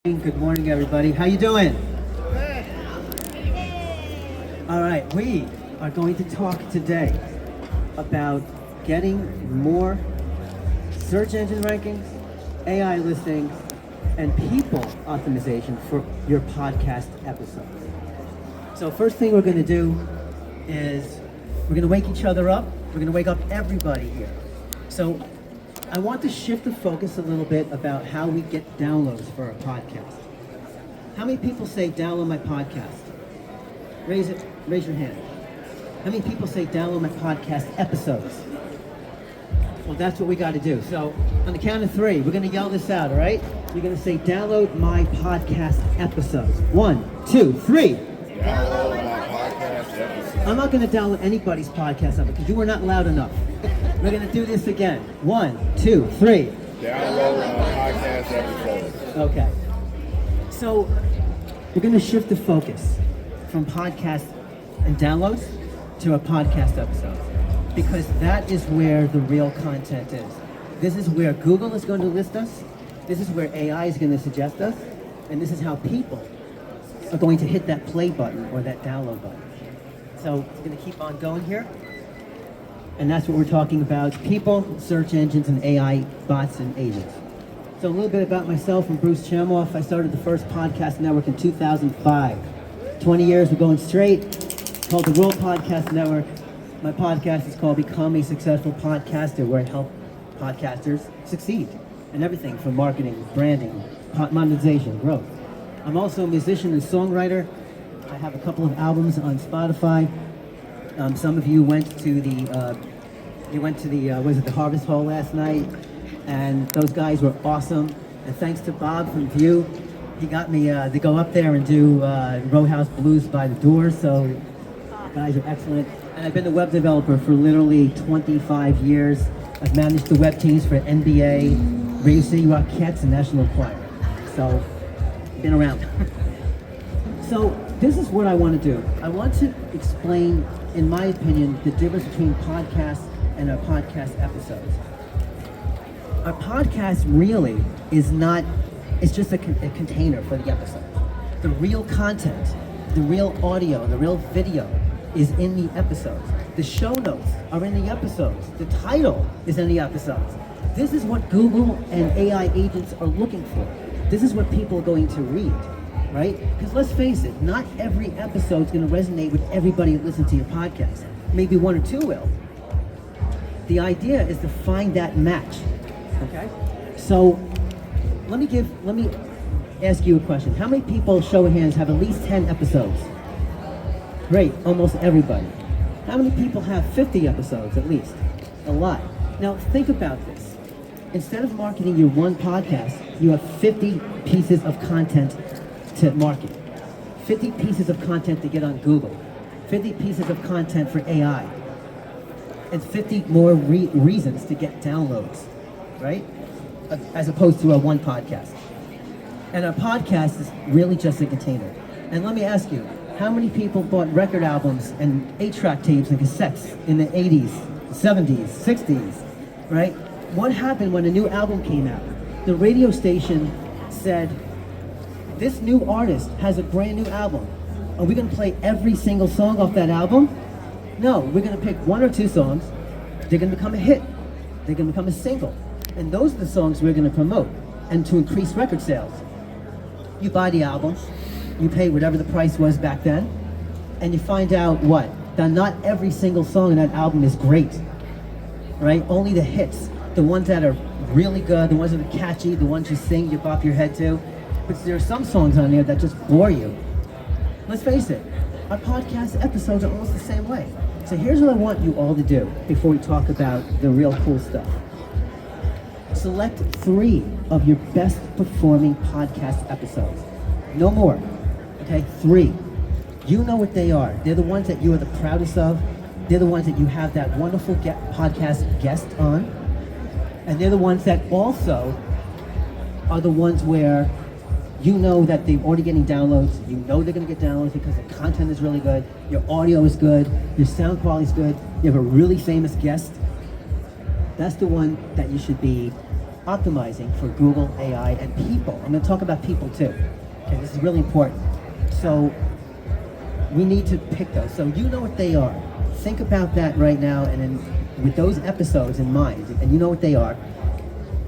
Good morning, everybody. How you doing? All right, we are going to talk today about getting more search engine rankings, AI listings, and people optimization for your podcast episodes. So first thing we're going to do is we're going to wake each other up. We're going to wake up everybody here. So I want to shift the focus a little bit about how we get downloads for our podcast. How many people say download my podcast? Raise your hand. How many people say download my podcast episodes? Well, that's what we got to do. So on the count of three, we're going to yell this out, all right? You're going to say download my podcast episodes. 1, 2, 3. Download my podcast episode. I'm not going to download anybody's podcast episode because you were not loud enough. We're going to do this again. 1, 2, 3. Download my podcast episode. Okay. So we're going to shift the focus from podcast and downloads to a podcast episode because that is where the real content is. This is where Google is going to list us. This is where AI is going to suggest us. And this is how people are going to hit that play button or that download button. So we're going to keep on going here. And that's what we're talking about, people, search engines, and AI bots and agents. So a little bit about myself. I'm Bruce Chamoff. I started the first podcast network in 2005. 20 years, we're going straight. It's called the World Podcast Network. My podcast is called Become a Successful Podcaster, where I help podcasters succeed in everything from marketing, branding, monetization, growth. I'm also a musician and songwriter. I have a couple of albums on Spotify. Some of you went to the the Harvest Hall last night, and those guys were awesome. And thanks to Bob from View, he got me to go up there and do Row House Blues by the Doors. So guys are excellent. And I've been a web developer for literally 25 years. I've managed the web teams for NBA, Radio City Rockettes, and National Choir. So been around. So this is what I want to do. I want to explain, in my opinion, the difference between podcasts and our podcast episodes. Our podcast really is not, it's just a container for the episode. The real content, the real audio, the real video is in the episodes. The show notes are in the episodes. The title is in the episodes. This is what Google and AI agents are looking for. This is what people are going to read, right? Because let's face it, not every episode is going to resonate with everybody that listens to your podcast. Maybe one or two will. The idea is to find that match, okay? So let me ask you a question. How many people, show of hands, have at least 10 episodes? Great, almost everybody. How many people have 50 episodes at least? A lot. Now think about this. Instead of marketing your one podcast, you have 50 pieces of content to market. 50 pieces of content to get on Google. 50 pieces of content for AI. And 50 more reasons to get downloads, right? As opposed to a one podcast. And our podcast is really just a container. And let me ask you, how many people bought record albums and 8-track tapes and cassettes in the 80s, 70s, 60s, right? What happened when a new album came out? The radio station said, this new artist has a brand new album. Are we gonna play every single song off that album? No, we're gonna pick one or two songs. They're gonna become a hit. They're gonna become a single. And those are the songs we're gonna promote and to increase record sales. You buy the album, you pay whatever the price was back then, and you find out what? That not every single song in that album is great, right? Only the hits, the ones that are really good, the ones that are catchy, the ones you sing, you bop your head to. But there are some songs on there that just bore you. Let's face it, our podcast episodes are almost the same way. So here's what I want you all to do before we talk about the real cool stuff. Select 3 of your best performing podcast episodes. No more, okay? 3. You know what they are. They're the ones that you are the proudest of. They're the ones that you have that wonderful podcast guest on. And they're the ones that also are the ones where you know that they're already getting downloads. You know they're going to get downloads because the content is really good. Your audio is good. Your sound quality is good. You have a really famous guest. That's the one that you should be optimizing for Google, AI, and people. I'm going to talk about people too. Okay, this is really important. So we need to pick those. So you know what they are. Think about that right now, and then with those episodes in mind, and you know what they are,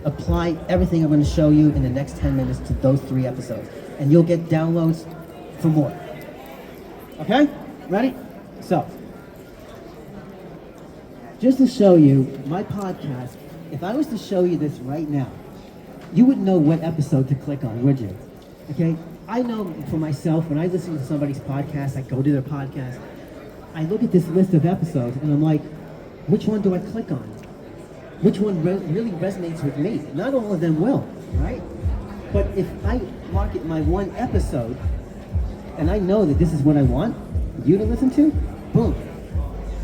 apply everything I'm going to show you in the next 10 minutes to those 3 episodes, and you'll get downloads for more. Okay? Ready? So, just to show you my podcast, if I was to show you this right now, you wouldn't know what episode to click on, would you? Okay? I know for myself, when I listen to somebody's podcast, I go to their podcast, I look at this list of episodes and I'm like, which one do I click on? Which one really resonates with me? Not all of them will, right? But if I market my one episode and I know that this is what I want you to listen to, boom.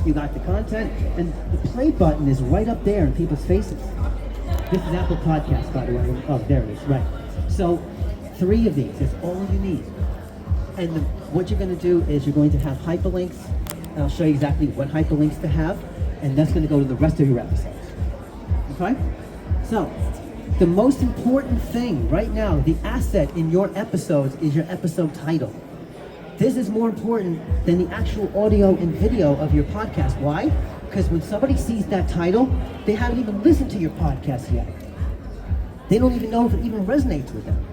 You got the content, and the play button is right up there in people's faces. This is Apple Podcasts, by the way. Oh, there it is, right. So 3 of these is all you need. And what you're going to do is you're going to have hyperlinks, and I'll show you exactly what hyperlinks to have, and that's going to go to the rest of your episodes. Okay? So, the most important thing right now, the asset in your episodes, is your episode title. This is more important than the actual audio and video of your podcast. Why? Because when somebody sees that title, they haven't even listened to your podcast yet. They don't even know if it even resonates with them.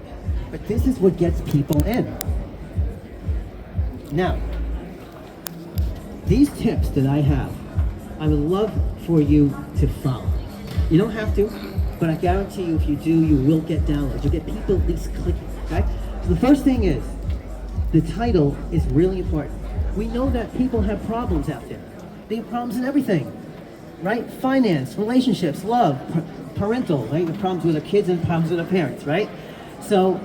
But this is what gets people in. Now, these tips that I have, I would love for you to follow. You don't have to, but I guarantee you if you do, you will get downloads. You'll get people at least clicking, okay? So the first thing is, the title is really important. We know that people have problems out there. They have problems in everything, right? Finance, relationships, love, parental, right? The problems with their kids and problems with their parents, right? So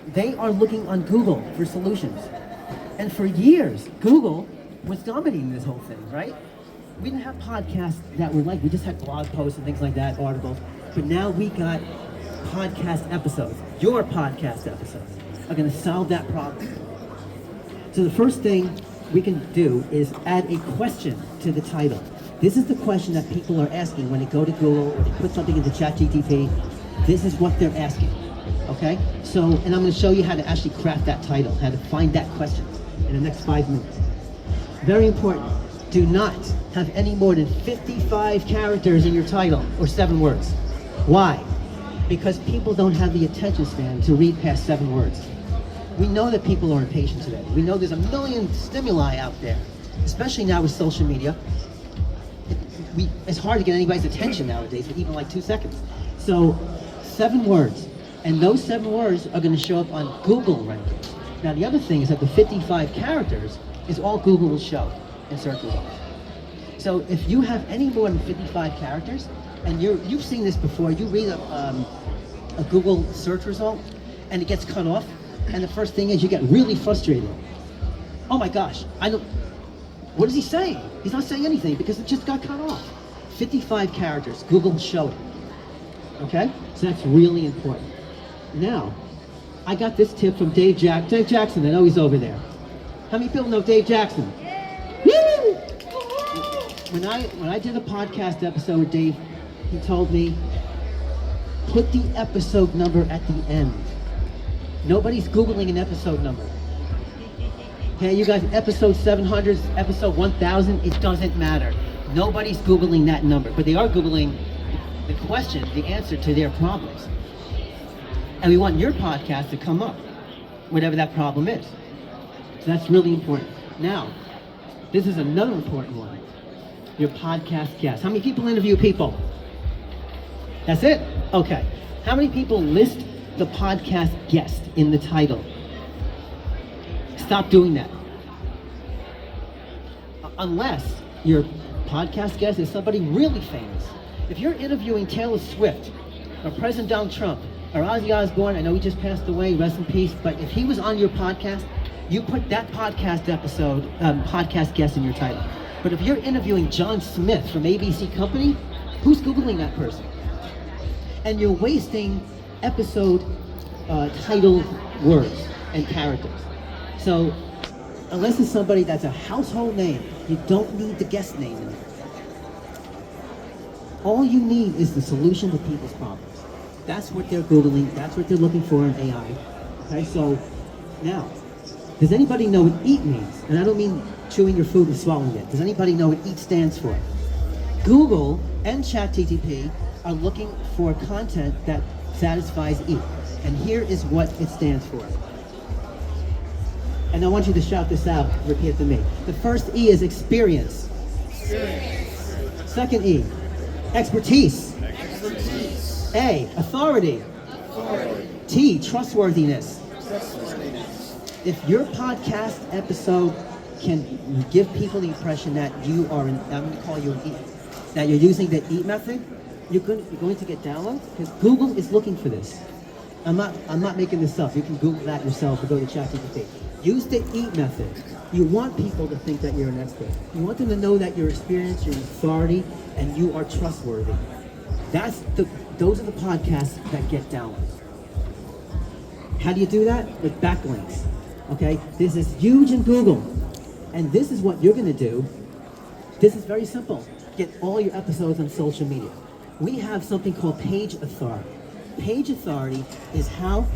they are looking on Google for solutions. And for years, Google was dominating this whole thing, right? We didn't have podcasts that were like, we just had blog posts and things like that, articles. But now we got podcast episodes. Your podcast episodes are going to solve that problem. So the first thing we can do is add a question to the title. This is the question that people are asking when they go to Google or they put something into ChatGPT. This is what they're asking, okay? So, and I'm going to show you how to actually craft that title, how to find that question in the next 5 minutes. Very important. Do not have any more than 55 characters in your title or 7 words. Why? Because people don't have the attention span to read past 7 words. We know that people are impatient today. We know there's a million stimuli out there, especially now with social media. It's hard to get anybody's attention nowadays, but even like 2 seconds. So 7 words, and those 7 words are going to show up on Google rankings. Now the other thing is that the 55 characters is all Google will show in search results. So if you have any more than 55 characters, and you've seen this before, you read a Google search result, and it gets cut off, and the first thing is you get really frustrated. Oh my gosh, what is he saying? He's not saying anything because it just got cut off. 55 characters, Google show it. Okay? So that's really important. Now, I got this tip from Dave Jackson. I know he's over there. How many people know Dave Jackson? Woo! When I did a podcast episode with Dave, he told me, put the episode number at the end. Nobody's Googling an episode number. Okay, you guys, episode 700, episode 1000, it doesn't matter. Nobody's Googling that number, but they are Googling the question, the answer to their problems. And we want your podcast to come up, whatever that problem is. So that's really important. Now, this is another important one. Your podcast guest. How many people interview people? That's it? Okay. How many people list the podcast guest in the title? Stop doing that. Unless your podcast guest is somebody really famous. If you're interviewing Taylor Swift or President Donald Trump or Ozzy Osbourne, I know he just passed away, rest in peace, but if he was on your podcast, you put that podcast episode, podcast guest in your title. But if you're interviewing John Smith from ABC Company, who's Googling that person? And you're wasting episode title words and characters. So unless it's somebody that's a household name, you don't need the guest name in it. All you need is the solution to people's problems. That's what they're Googling. That's what they're looking for in AI. Okay, so now, does anybody know what EAT means? And I don't mean chewing your food and swallowing it. Does anybody know what EAT stands for? Google and ChatGPT are looking for content that satisfies EAT. And here is what it stands for. And I want you to shout this out, repeat it to me. The first E is experience. Second E, expertise. A, authority. T, trustworthiness. If your podcast episode can give people the impression that you are, I'm going to call you an EAT, that you're using the EAT method, you're going to get downloads because Google is looking for this. I'm not making this up. You can Google that yourself or go to ChatGPT. Use the EAT method. You want people to think that you're an expert. You want them to know that you're experienced, you're an authority, and you are trustworthy. Those are the podcasts that get downloads. How do you do that? With backlinks. Okay? This is huge in Google. And this is what you're going to do. This is very simple. Get all your episodes on social media. We have something called page authority. Page authority is how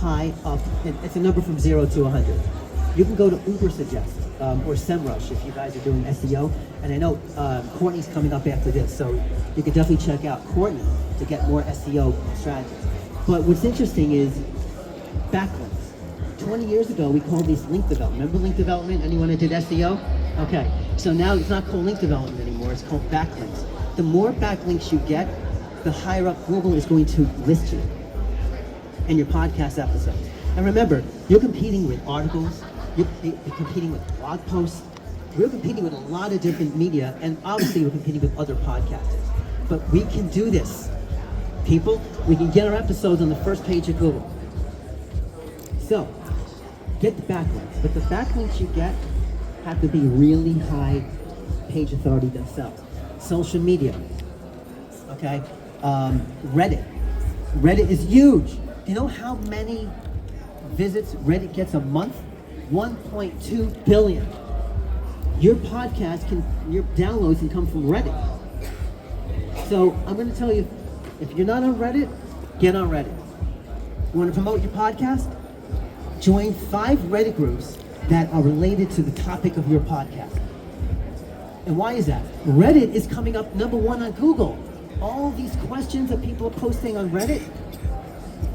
high up, and it's a number from 0 to 100. You can go to Ubersuggest or SEMrush if you guys are doing SEO. And I know Courtney's coming up after this, so you can definitely check out Courtney to get more SEO strategies. But what's interesting is backlinks. 20 years ago, we called these link development. Remember link development? Anyone that did SEO? Okay, so now it's not called link development anymore, it's called backlinks. The more backlinks you get, the higher up Google is going to list you in your podcast episodes. And remember, you're competing with articles, you're competing with blog posts, we're competing with a lot of different media, and obviously we're competing with other podcasters. But we can do this. People, we can get our episodes on the first page of Google. So, get the backlinks, but the backlinks you get have to be really high page authority themselves. Social media, okay? Reddit. Reddit is huge. You know how many visits Reddit gets a month? 1.2 billion. Your podcast your downloads can come from Reddit. So I'm going to tell you, if you're not on Reddit, get on Reddit. You want to promote your podcast? Join 5 Reddit groups that are related to the topic of your podcast. And why is that? Reddit is coming up #1 on Google. All these questions that people are posting on Reddit,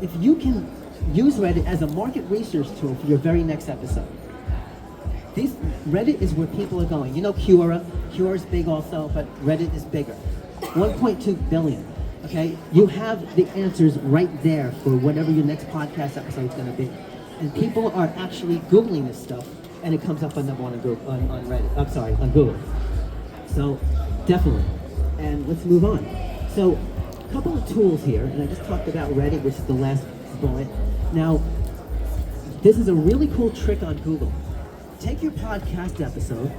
if you can use Reddit as a market research tool for your very next episode. Reddit is where people are going. You know Quora. Quora is big also, but Reddit is bigger. 1.2 billion. Okay? You have the answers right there for whatever your next podcast episode is going to be. And people are actually Googling this stuff, and it comes up on #1 on Google, on Reddit. I'm sorry, on Google. So, definitely. And let's move on. So, a couple of tools here, and I just talked about Reddit, which is the last bullet. Now, this is a really cool trick on Google. Take your podcast episode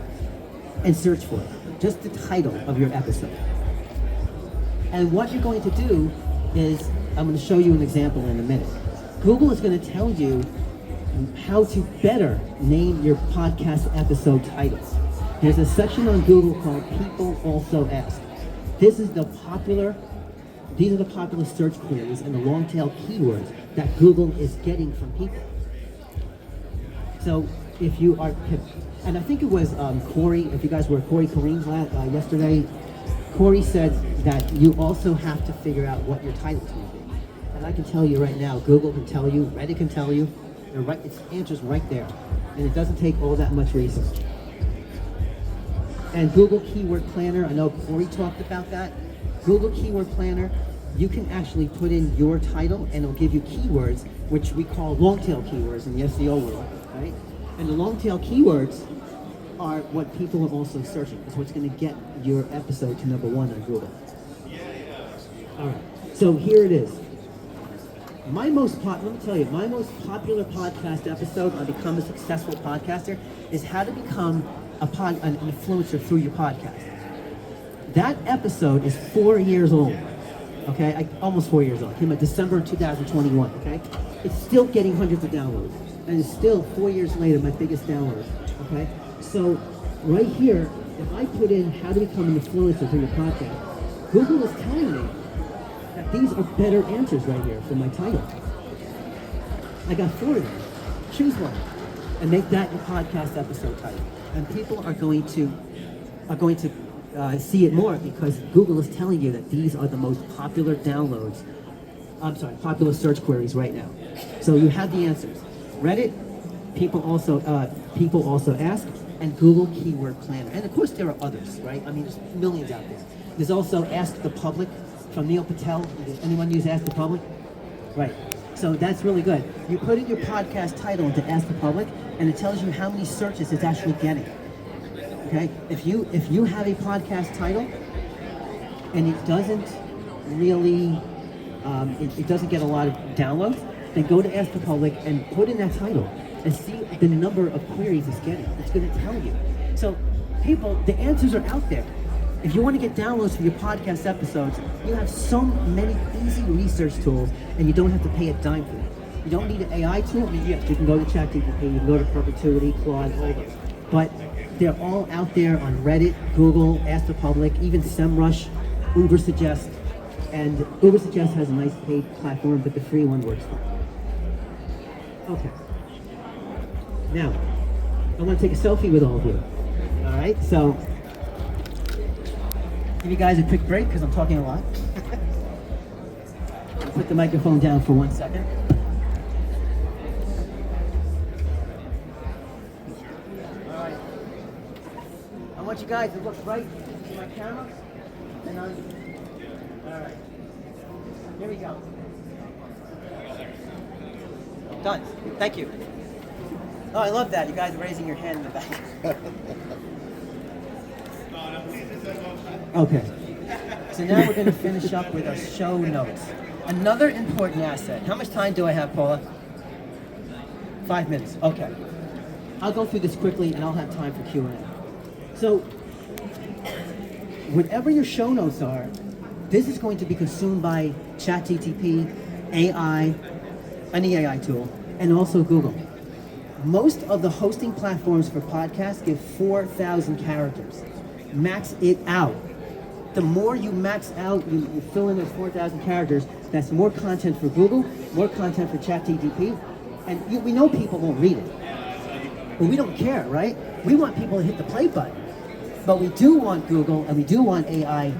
and search for it. Just the title of your episode. And what you're going to do is, I'm going to show you an example in a minute. Google is going to tell you how to better name your podcast episode titles. There's a section on Google called People Also Ask. These are the popular search queries and the long tail keywords that Google is getting from people. So if you are, and I think it was Corey, if you guys were Corey Kareem's yesterday, Corey said that you also have to figure out what your title's going to be. And I can tell you right now, Google can tell you, Reddit can tell you, its answer's right there. And it doesn't take all that much research. And Google Keyword Planner, I know Corey talked about that. Google Keyword Planner, you can actually put in your title and it'll give you keywords, which we call long tail keywords in the SEO world, right? And the long tail keywords are what people are also searching. It's what's going to get your episode to #1 on Google. All right, so here it is. Let me tell you, my most popular podcast episode on Become a Successful Podcaster is how to become an influencer through your podcast. That episode is 4 years old, okay? Almost 4 years old. It came out December 2021, okay? It's still getting hundreds of downloads, and it's still 4 years later my biggest download, okay? So right here, if I put in how to become an influencer through your podcast, Google is telling me Now, these are better answers right here for my title. I got 4 of them. Choose one and make that your podcast episode title. And people are going to see it more because Google is telling you that these are the most popular popular search queries right now. So you have the answers. Reddit, people also ask, and Google Keyword Planner. And of course there are others, right? I mean, there's millions out there. There's also Ask the Public from Neil Patel. Does anyone use Ask the Public? Right. So that's really good. You put in your podcast title into Ask the Public, and it tells you how many searches it's actually getting. Okay? If you have a podcast title, and it doesn't really, it doesn't get a lot of downloads, then go to Ask the Public and put in that title and see the number of queries it's getting. It's going to tell you. So people, the answers are out there. If you want to get downloads for your podcast episodes, you have so many easy research tools, and you don't have to pay a dime for them. You don't need an AI tool. I mean, yes, you can go to ChatGPT, you can go to Perpetuity, Claude, all those. But they're all out there on Reddit, Google, Ask the Public, even SEMrush, Ubersuggest. And Ubersuggest has a nice paid platform, but the free one works fine. Okay. Now, I want to take a selfie with all of you. All right, so give you guys a quick break because I'm talking a lot. I'll put the microphone down for 1 second. All right. I want you guys to look right to my camera and on. All right. Here we go. Done. Thank you. Oh, I love that. You guys raising your hand in the back. Okay. So now we're going to finish up with our show notes. Another important asset. How much time do I have, Paula? 5 minutes. Okay. I'll go through this quickly and I'll have time for Q&A. So, whatever your show notes are, this is going to be consumed by ChatGPT, AI, any AI tool, and also Google. Most of the hosting platforms for podcasts give 4,000 characters. Max it out. The more you max out, you fill in those 4,000 characters, that's more content for Google, more content for ChatGPT, and we know people won't read it. But we don't care, right? We want people to hit the play button. But we do want Google and we do want AI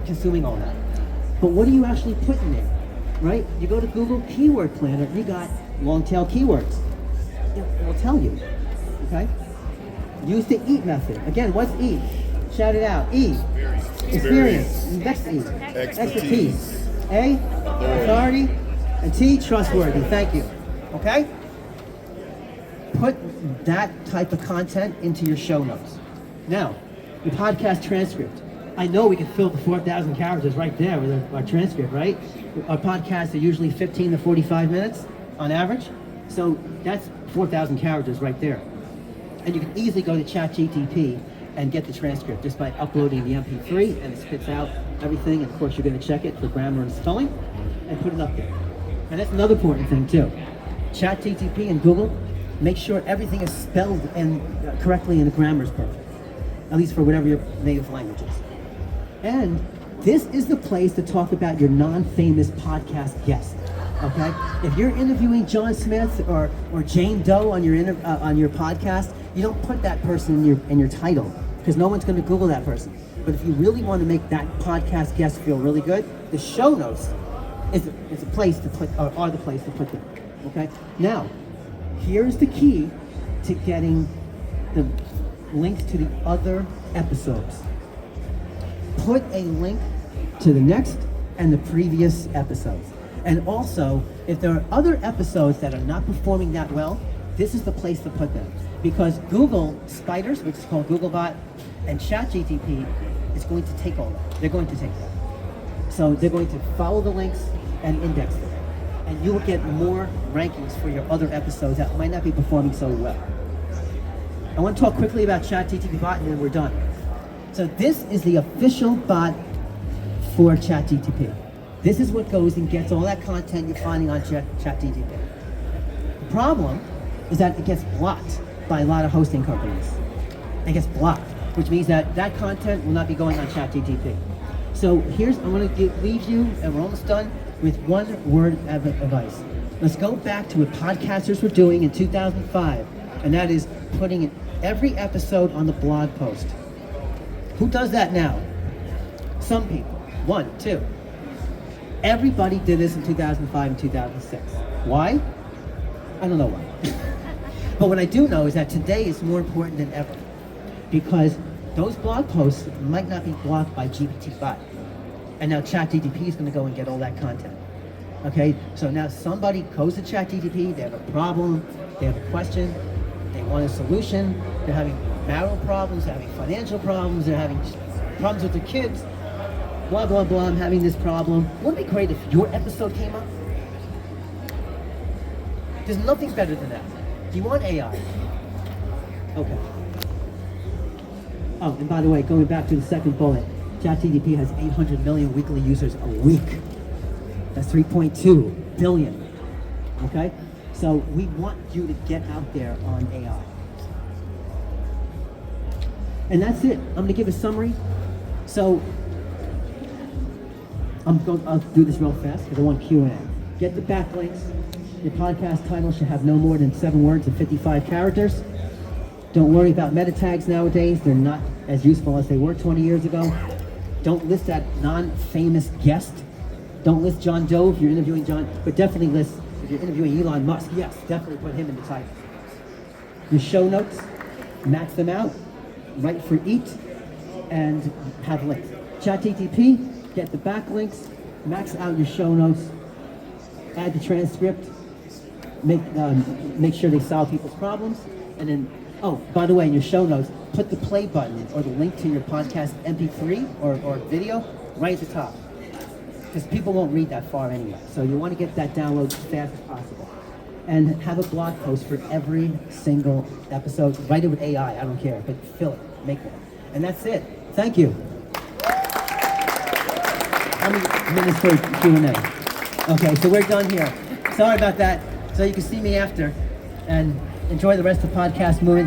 consuming all that. But what do you actually put in there, right? You go to Google Keyword Planner, you got long tail keywords. It will tell you, okay? Use the EAT method. Again, what's EAT? Shout it out. E. Experience. Next E. Expertise. A. Authority. And T. Trustworthy. Thank you. Okay? Put that type of content into your show notes. Now, your podcast transcript. I know we can fill the 4,000 characters right there with our transcript, right? Our podcasts are usually 15 to 45 minutes on average. So that's 4,000 characters right there. And you can easily go to ChatGPT and get the transcript just by uploading the MP3, and it spits out everything. And of course, you're going to check it for grammar and spelling and put it up there. And that's another important thing too. ChatGPT and Google, make sure everything is spelled and correctly and the grammar is perfect, at least for whatever your native language is. And this is the place to talk about your non-famous podcast guest. Okay, if you're interviewing John Smith or Jane Doe on your podcast, you don't put that person in your title because no one's going to Google that person. But if you really want to make that podcast guest feel really good, the show notes is a place to put, or are the place to put them. Okay. Now, here's the key to getting the links to the other episodes. Put a link to the next and the previous episodes. And also, if there are other episodes that are not performing that well, this is the place to put them. Because Google Spiders, which is called Googlebot, and ChatGPT is going to take all that. They're going to take that. So they're going to follow the links and index them. And you will get more rankings for your other episodes that might not be performing so well. I want to talk quickly about ChatGPT bot and then we're done. So this is the official bot for ChatGPT. This is what goes and gets all that content you're finding on ChatGPT. The problem is that it gets blocked by a lot of hosting companies. It gets blocked, which means that content will not be going on ChatGPT. So I'm going to leave you, and we're almost done, with one word of advice. Let's go back to what podcasters were doing in 2005, and that is putting every episode on the blog post. Who does that now? Some people. 1, 2. Everybody did this in 2005 and 2006. Why? I don't know why. But what I do know is that today is more important than ever, because those blog posts might not be blocked by GPT-5. And now ChatGPT is going to go and get all that content. Okay, so now somebody goes to ChatGPT, they have a problem, they have a question, they want a solution, they're having marital problems, they're having financial problems, they're having problems with their kids, blah, blah, blah, I'm having this problem. Wouldn't it be great if your episode came up? There's nothing better than that. Do you want AI? Okay. Oh, and by the way, going back to the second bullet, ChatGPT has 800 million weekly users a week. That's 3.2 billion. Okay? So we want you to get out there on AI. And that's it. I'm going to give a summary. So I'll do this real fast because I want Q&A. Get the backlinks. Your podcast title should have no more than 7 words and 55 characters. Don't worry about meta tags nowadays. They're not as useful as they were 20 years ago. Don't list that non-famous guest. Don't list John Doe if you're interviewing John, but definitely list, if you're interviewing Elon Musk, yes, definitely put him in the title. Your show notes, max them out, write for each, and have links. ChatGPT, get the backlinks, max out your show notes, add the transcript, make sure they solve people's problems, and then, oh, by the way, in your show notes, put the play button or the link to your podcast MP3 or video right at the top. Because people won't read that far anyway. So you want to get that download as fast as possible. And have a blog post for every single episode. Write it with AI, I don't care, but fill it, make one. And that's it. Thank you. How many minutes for Q&A? Okay, so we're done here. Sorry about that. So you can see me after. And enjoy the rest of the podcast moving